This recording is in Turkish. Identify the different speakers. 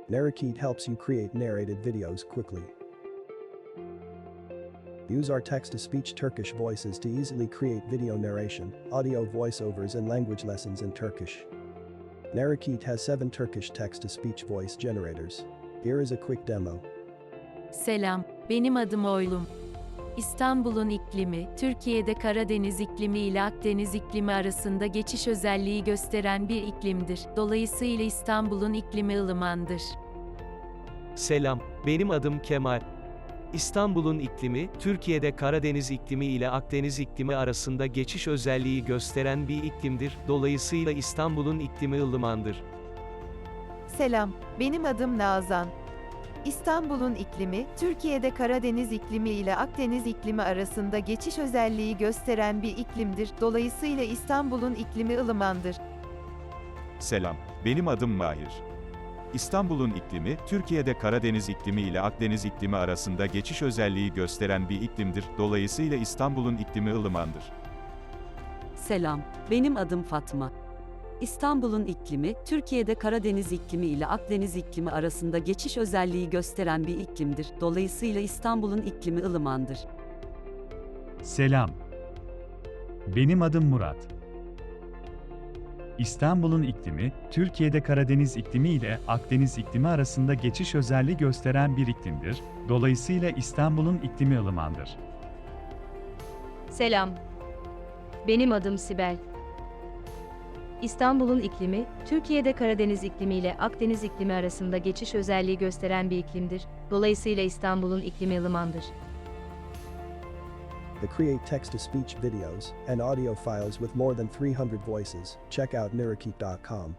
Speaker 1: Narakeet helps you create narrated videos quickly. Use our text-to-speech Turkish voices to easily create video narration, audio voiceovers and language lessons in Turkish. Narakeet has 7 Turkish text-to-speech voice generators. Here is a quick demo.
Speaker 2: Selam, benim adım Oylum. İstanbul'un iklimi, Türkiye'de Karadeniz iklimi ile Akdeniz iklimi arasında geçiş özelliği gösteren bir iklimdir. Dolayısıyla İstanbul'un iklimi ılımandır.
Speaker 3: Selam, benim adım Kemal. İstanbul'un iklimi, Türkiye'de Karadeniz iklimi ile Akdeniz iklimi arasında geçiş özelliği gösteren bir iklimdir. Dolayısıyla İstanbul'un iklimi ılımandır.
Speaker 4: Selam, benim adım Nazan. İstanbul'un iklimi, Türkiye'de Karadeniz iklimi ile Akdeniz iklimi arasında geçiş özelliği gösteren bir iklimdir. Dolayısıyla İstanbul'un iklimi ılımandır.
Speaker 5: Selam, benim adım Mahir. İstanbul'un iklimi, Türkiye'de Karadeniz iklimi ile Akdeniz iklimi arasında geçiş özelliği gösteren bir iklimdir. Dolayısıyla İstanbul'un iklimi ılımandır.
Speaker 6: Selam, benim adım Fatma. İstanbul'un iklimi, Türkiye'de Karadeniz iklimi ile Akdeniz iklimi arasında geçiş özelliği gösteren bir iklimdir. Dolayısıyla İstanbul'un iklimi ılımandır.
Speaker 7: Selam. Benim adım Murat. İstanbul'un iklimi, Türkiye'de Karadeniz iklimi ile Akdeniz iklimi arasında geçiş özelliği gösteren bir iklimdir. Dolayısıyla İstanbul'un iklimi ılımandır.
Speaker 8: Selam. Benim adım Sibel. İstanbul'un iklimi, Türkiye'de Karadeniz iklimi ile Akdeniz iklimi arasında geçiş özelliği gösteren bir iklimdir. Dolayısıyla İstanbul'un iklimi ılımandır.
Speaker 1: To create text-to-speech videos and audio files with more than 300 voices, check out narakeet.com.